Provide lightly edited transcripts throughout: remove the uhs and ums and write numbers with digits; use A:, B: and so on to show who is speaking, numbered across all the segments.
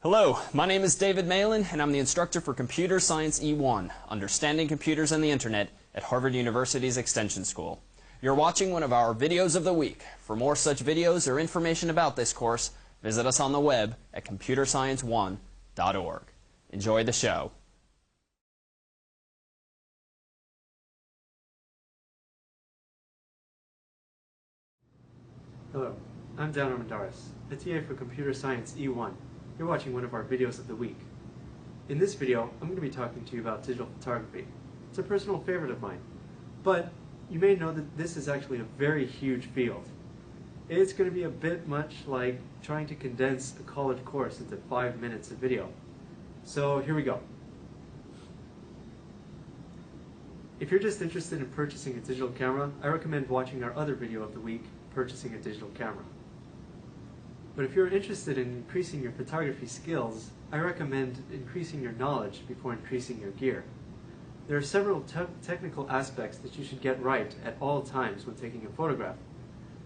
A: Hello, my name is David Malin, and I'm the instructor for Computer Science E1, Understanding Computers and the Internet at Harvard University's Extension School. You're watching one of our videos of the week. For more such videos or information about this course, visit us on the web at computerscience1.org. Enjoy the show.
B: Hello, I'm Dan Armendariz, a TA for Computer Science E1. You're watching one of our videos of the week. In this video, I'm going to be talking to you about digital photography. It's a personal favorite of mine, but you may know that this is actually a very huge field. It's going to be a bit much like trying to condense a college course into 5 minutes of video. So here we go. If you're just interested in purchasing a digital camera, I recommend watching our other video of the week, Purchasing a Digital Camera. But if you're interested in increasing your photography skills, I recommend increasing your knowledge before increasing your gear. There are several technical aspects that you should get right at all times when taking a photograph.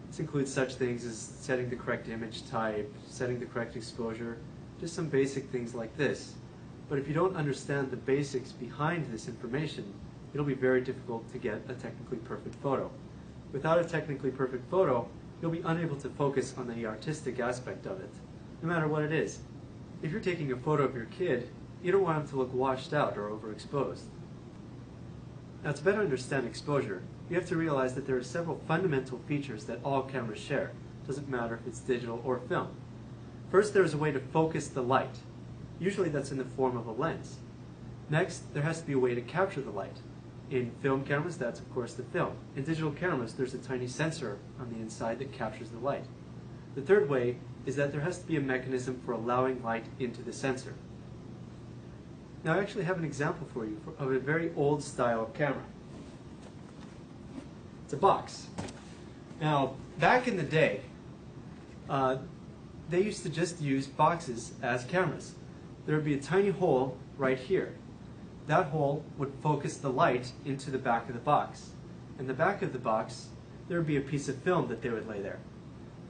B: This includes such things as setting the correct image type, setting the correct exposure, just some basic things like this. But if you don't understand the basics behind this information, it'll be very difficult to get a technically perfect photo. Without a technically perfect photo, you'll be unable to focus on the artistic aspect of it, no matter what it is. If you're taking a photo of your kid, you don't want him to look washed out or overexposed. Now, to better understand exposure, you have to realize that there are several fundamental features that all cameras share. It doesn't matter if it's digital or film. First, there is a way to focus the light. Usually that's in the form of a lens. Next, there has to be a way to capture the light. In film cameras, that's of course the film. In digital cameras, there's a tiny sensor on the inside that captures the light. The third way is that there has to be a mechanism for allowing light into the sensor. Now, I actually have an example for you of a very old style of camera. It's a box. Now, back in the day, they used to just use boxes as cameras. There would be a tiny hole right here. That hole would focus the light into the back of the box. In the back of the box, there would be a piece of film that they would lay there.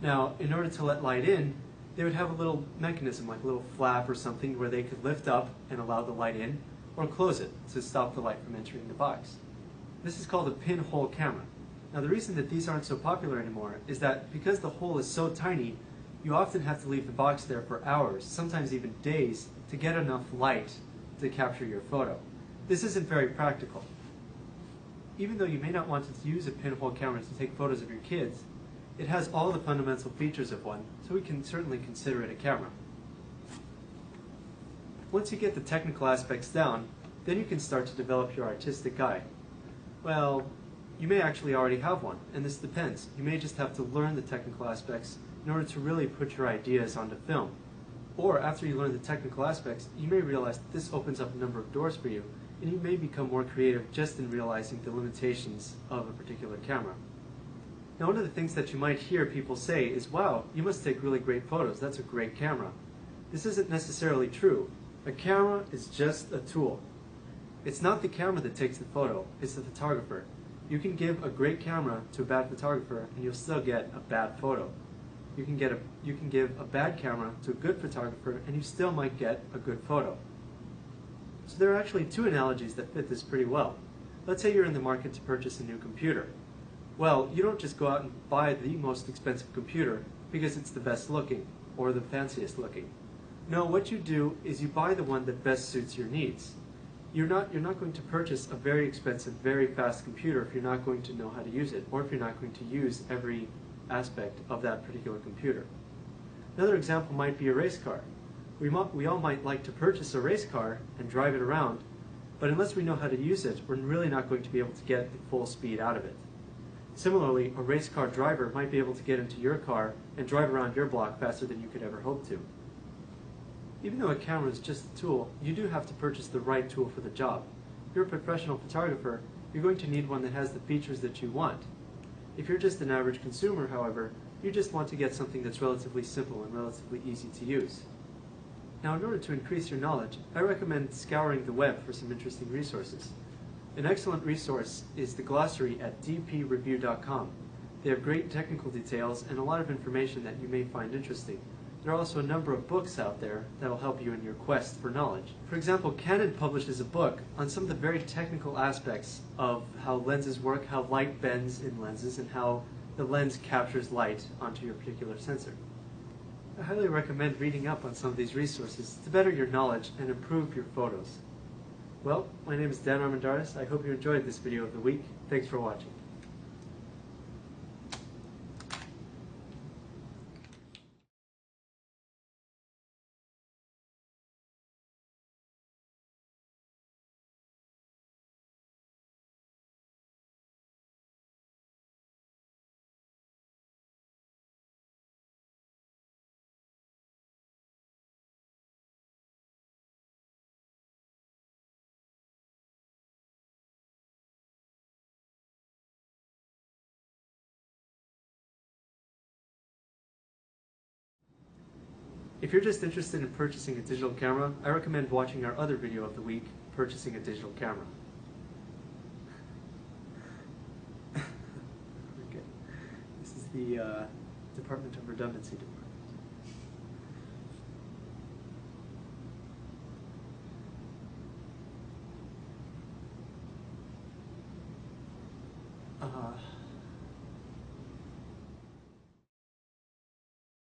B: Now, in order to let light in, they would have a little mechanism, like a little flap or something, where they could lift up and allow the light in, or close it to stop the light from entering the box. This is called a pinhole camera. Now, the reason that these aren't so popular anymore is that because the hole is so tiny, you often have to leave the box there for hours, sometimes even days, to get enough light to capture your photo. This isn't very practical. Even though you may not want to use a pinhole camera to take photos of your kids, it has all the fundamental features of one, so we can certainly consider it a camera. Once you get the technical aspects down, then you can start to develop your artistic eye. Well, you may actually already have one, and this depends. You may just have to learn the technical aspects in order to really put your ideas onto film. Or after you learn the technical aspects, you may realize that this opens up a number of doors for you, and you may become more creative just in realizing the limitations of a particular camera. Now, one of the things that you might hear people say is, wow, you must take really great photos, that's a great camera. This isn't necessarily true. A camera is just a tool. It's not the camera that takes the photo, it's the photographer. You can give a great camera to a bad photographer and you'll still get a bad photo. You can give a bad camera to a good photographer and you still might get a good photo. So there are actually two analogies that fit this pretty well. Let's say you're in the market to purchase a new computer. Well, you don't just go out and buy the most expensive computer because it's the best looking or the fanciest looking. No, what you do is you buy the one that best suits your needs. You're not going to purchase a very expensive, very fast computer if you're not going to know how to use it, or if you're not going to use every aspect of that particular computer. Another example might be a race car. We all might like to purchase a race car and drive it around, but unless we know how to use it, we're really not going to be able to get the full speed out of it. Similarly, a race car driver might be able to get into your car and drive around your block faster than you could ever hope to. Even though a camera is just a tool, you do have to purchase the right tool for the job. If you're a professional photographer, you're going to need one that has the features that you want. If you're just an average consumer, however, you just want to get something that's relatively simple and relatively easy to use. Now, in order to increase your knowledge, I recommend scouring the web for some interesting resources. An excellent resource is the glossary at dpreview.com. They have great technical details and a lot of information that you may find interesting. There are also a number of books out there that will help you in your quest for knowledge. For example, Canon publishes a book on some of the very technical aspects of how lenses work, how light bends in lenses, and how the lens captures light onto your particular sensor. I highly recommend reading up on some of these resources to better your knowledge and improve your photos. Well, my name is Dan Armendariz. I hope you enjoyed this video of the week. Thanks for watching. If you're just interested in purchasing a digital camera, I recommend watching our other video of the week, Purchasing a Digital Camera. Okay. This is the Department of Redundancy Department.